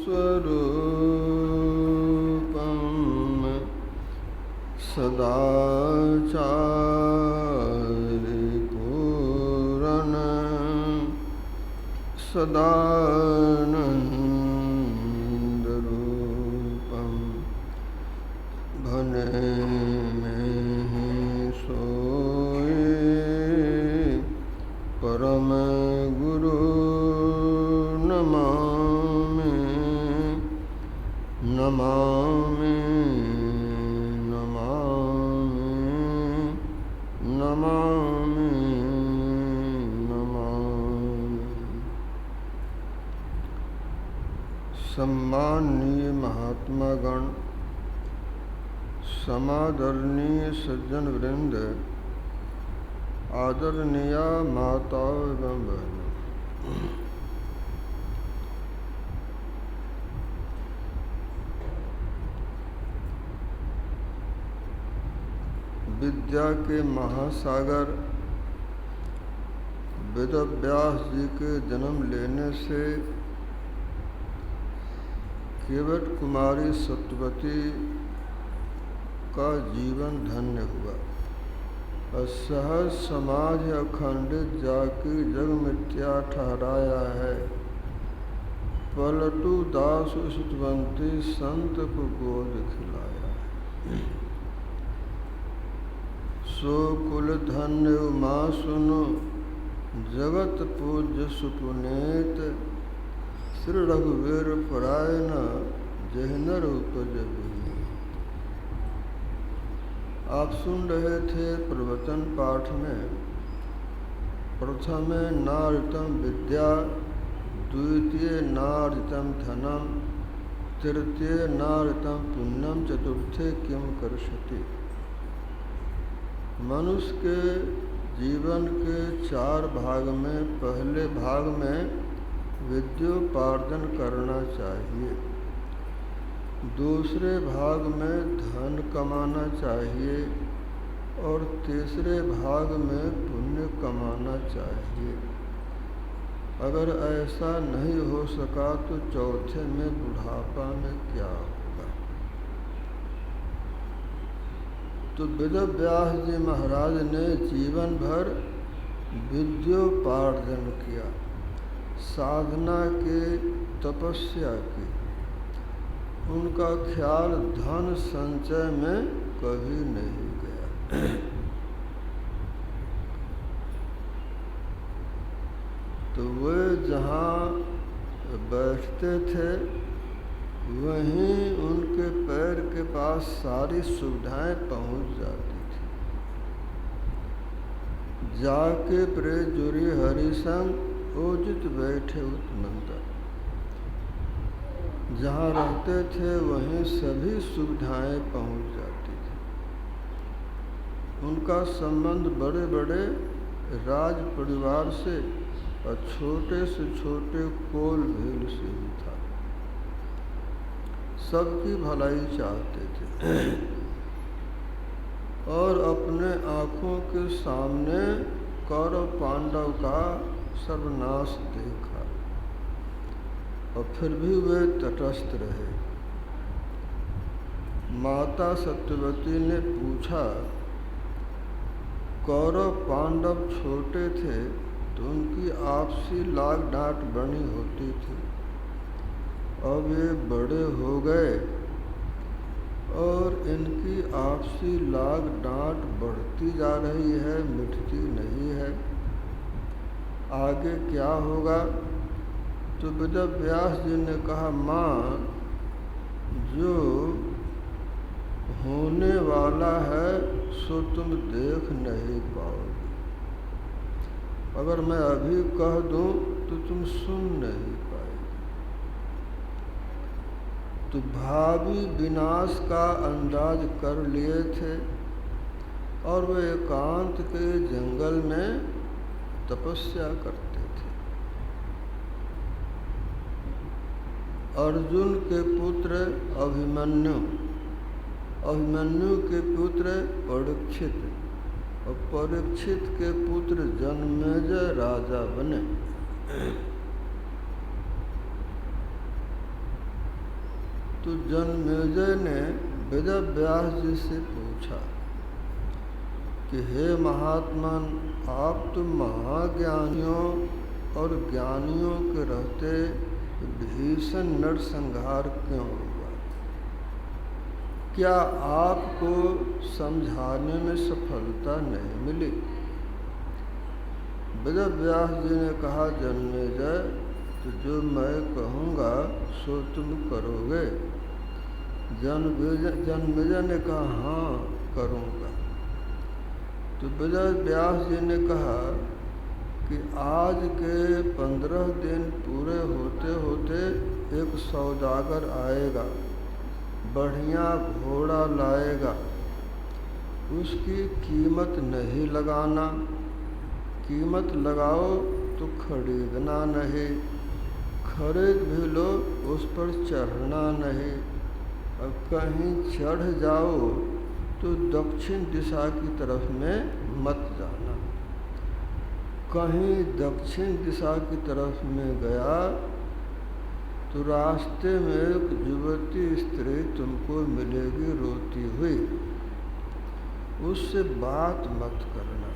स्वरूपं सदाचारिपूरणं सदानन्दरूपं भने में सोए परम गुरु नमामि नमामि नमामि नमामि नमामि। सम्माननीय महात्मागण, समादरणीय सज्जन वृंद, आदरणीय माताओं एवं बहनों, विद्या के महासागर वेदव्यास जी के जन्म लेने से केवट कुमारी सत्यवती का जीवन धन्य हुआ। असहज समाज अखंडित जाकी जग मिथ्या ठहराया है। पलटू दास सुतवंती संत को गोद खिलाया है। सो कुल धन्य उमा सुनो, जगत पूज्य सुपुनीत, श्री रघुवीर परायण जहनर उपज भूमि। आप सुन रहे थे प्रवचन पाठ में प्रथम नार्जितं विद्या, द्वितीय नार्जितं धनम, तृतीय नार्जितं पुण्यम, चतुर्थे किम करिष्यति। मनुष्य के जीवन के 4 भाग में पहले भाग में विद्योपार्जन करना चाहिए, दूसरे भाग में धन कमाना चाहिए और तीसरे भाग में पुण्य कमाना चाहिए। अगर ऐसा नहीं हो सका तो चौथे में बुढ़ापा में क्या होगा। तो वेदव्यास जी महाराज ने जीवन भर विद्योपार्जन किया, साधना की, तपस्या की। उनका ख्याल धन संचय में कभी नहीं गया। तो वे जहाँ बैठते थे वहीं उनके पैर के पास सारी सुविधाएं पहुँच जाती थी। जाके प्रे जुरी हरिसंग ओजित बैठे उत्मंतर। जहाँ रहते थे वहीं सभी सुविधाएं पहुँच जाती थी। उनका संबंध बड़े बड़े राज परिवार से और छोटे से छोटे कोल भील से ही था। सबकी भलाई चाहते थे और अपने आँखों के सामने कौरव पांडव का सर्वनाश देखा और फिर भी वे तटस्थ रहे। माता सत्यवती ने पूछा, कौरव पांडव छोटे थे तो उनकी आपसी लाग डांट बनी होती थी, अब ये बड़े हो गए और इनकी आपसी लाग डांट बढ़ती जा रही है, मिटती नहीं है। आगे क्या होगा। तो वेदव्यास जी ने कहा, माँ, जो होने वाला है सो तुम देख नहीं पाओगे। अगर मैं अभी कह दूं तो तुम सुन नहीं पाएगी। तो भावी विनाश का अंदाज कर लिए थे और वे एकांत के जंगल में तपस्या करते थे। अर्जुन के पुत्र अभिमन्यु, अभिमन्यु के पुत्र परीक्षित और परीक्षित के पुत्र जन्मेजय राजा बने। तो जन्मेजय ने वेद व्यास जी से पूछा कि हे महात्मन, आप तो महाज्ञानियों और ज्ञानियों के रहते भीषण नरसंहार क्यों हुआ? क्या आपको समझाने में सफलता नहीं मिली? वेद व्यास जी ने कहा, जन्मेजय, तो जो मैं कहूँगा सो तुम करोगे? जन्मेजय ने कहा, हाँ करूँगा। तो वेद व्यास जी ने कहा कि आज के 15 दिन पूरे होते होते एक सौदागर आएगा, बढ़िया घोड़ा लाएगा, उसकी कीमत नहीं लगाना, कीमत लगाओ तो खरीदना नहीं, खरीद भी लो उस पर चढ़ना नहीं, और कहीं चढ़ जाओ तो दक्षिण दिशा की तरफ में मत जाना। कहीं दक्षिण दिशा की तरफ में गया तो रास्ते में एक युवती स्त्री तुमको मिलेगी रोती हुई, उससे बात मत करना।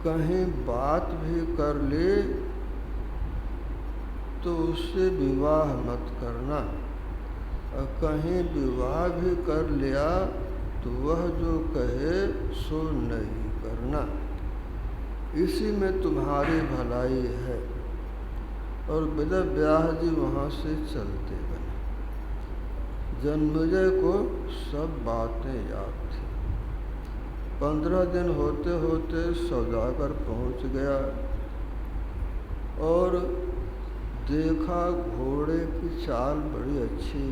कहीं बात भी कर ले तो उससे विवाह मत करना, और कहीं विवाह भी कर लिया तो वह जो कहे सो नहीं करना। इसी में तुम्हारी भलाई है। और वेद व्यास जी वहाँ से चलते गए। जन्मेजय को सब बातें याद थी। 15 दिन होते होते सौदागर पहुँच गया और देखा घोड़े की चाल बड़ी अच्छी,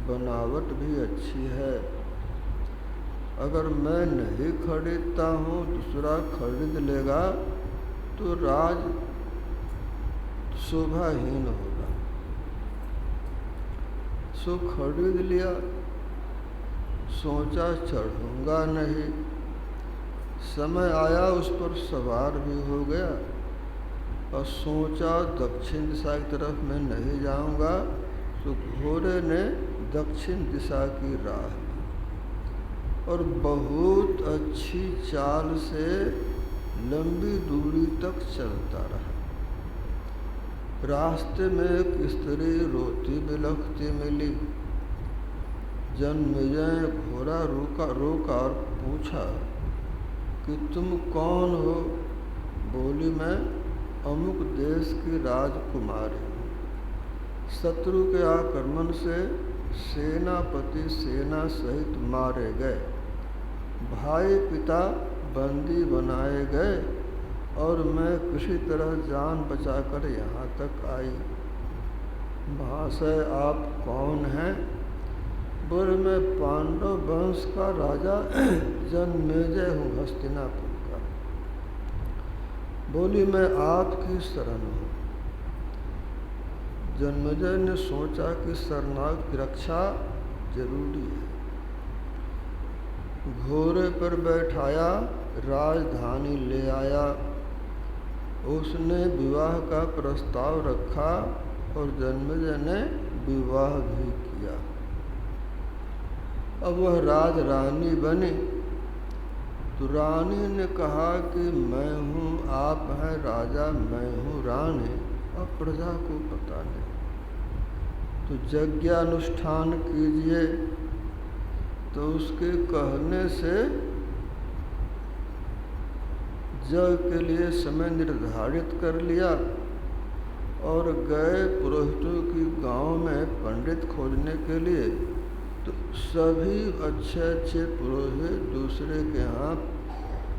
बनावट भी अच्छी है। अगर मैं नहीं खरीदता हूँ, दूसरा खरीद लेगा तो राज शोभाहीन होगा। सो खरीद लिया, सोचा चढ़ूँगा नहीं। समय आया उस पर सवार भी हो गया और सोचा दक्षिण दिशा की तरफ मैं नहीं जाऊँगा, तो घोड़े ने दक्षिण दिशा की राह और बहुत अच्छी चाल से लंबी दूरी तक चलता रहा। रास्ते में एक स्त्री रोती बिलखती मिली। जन्मेजय घोड़ा रोका और पूछा कि तुम कौन हो? बोली, मैं अमुक देश की राजकुमारी हूँ। शत्रु के आक्रमण से सेनापति सेना सहित मारे गए, भाई पिता बंदी बनाए गए और मैं किसी तरह जान बचाकर यहाँ तक आई। महाशय, आप कौन हैं? बोले, मैं पांडव वंश का राजा जन्मेजय हूँ, हस्तिनापुर का। बोली, मैं आपकी शरण हूँ। जन्मेजय ने सोचा कि शरणागत की रक्षा जरूरी है। घोड़े पर बैठाया, राजधानी ले आया। उसने विवाह का प्रस्ताव रखा और जन्मेजय ने विवाह भी किया। अब वह राज रानी बनी तो रानी ने कहा कि मैं हूँ, आप हैं राजा, मैं हूँ रानी, अब प्रजा को पता नहीं, तो यज्ञानुष्ठान कीजिए। तो उसके कहने से यज्ञ के लिए समय निर्धारित कर लिया और गए पुरोहितों की गांव में पंडित खोजने के लिए। तो सभी अच्छे अच्छे पुरोहित दूसरे के यहाँ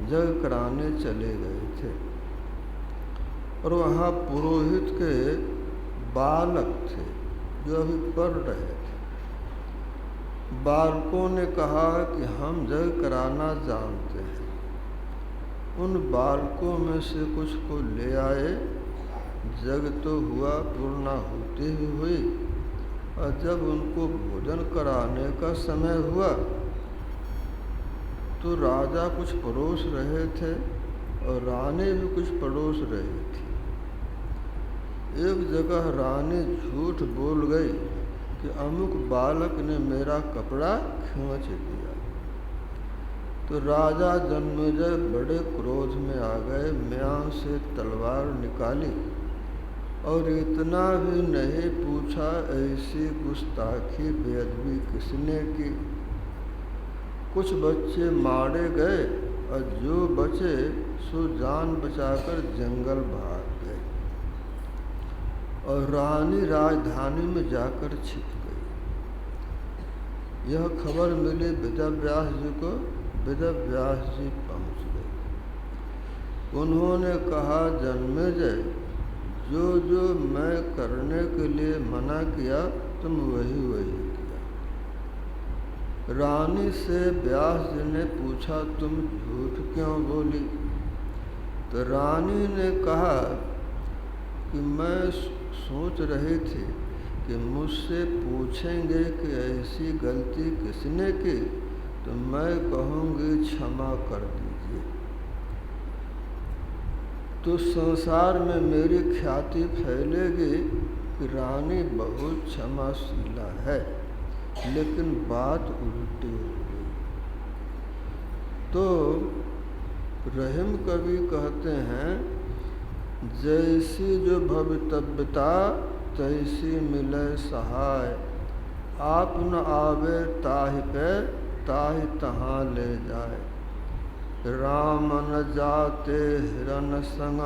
यज्ञ कराने चले गए थे और वहाँ पुरोहित के बालक थे जो अभी पढ़ रहे थे। बालकों ने कहा कि हम यज्ञ कराना जानते हैं। उन बालकों में से कुछ को ले आए। यज्ञ तो हुआ, पूर्णाहुति ही हुई, और जब उनको भोजन कराने का समय हुआ तो राजा कुछ परोस रहे थे और रानी भी कुछ परोस रही थी। एक जगह रानी झूठ बोल गई कि अमुक बालक ने मेरा कपड़ा खींच दिया। तो राजा जन्मेजय बड़े क्रोध में आ गए, म्यान से तलवार निकाली और इतना भी नहीं पूछा ऐसी गुस्ताखी बेअदबी किसने की। कुछ बच्चे मारे गए और जो बचे सो जान बचाकर जंगल भाग गए और रानी राजधानी में जाकर छिप गई। यह खबर मिली वेदव्यास जी को। वेदव्यास जी पहुंच गए। उन्होंने कहा, जन्मेजय, जो जो मैं करने के लिए मना किया तुम वही वही किया। रानी से व्यास जी ने पूछा, तुम झूठ क्यों बोली? तो रानी ने कहा कि मैं सोच रही थी कि मुझसे पूछेंगे कि ऐसी गलती किसने की, तो मैं कहूँगी क्षमा कर दीजिए, तो संसार में मेरी ख्याति फैलेगी कि रानी बहुत क्षमाशीला है। लेकिन बात उल्टी हो गई। तो रहीम कवि कहते हैं, जैसी जो भवितव्यता तैसी मिले सहाय, आप न आवे ताहि पे ताहि तहाँ ले जाए। राम न जाते हिरन संग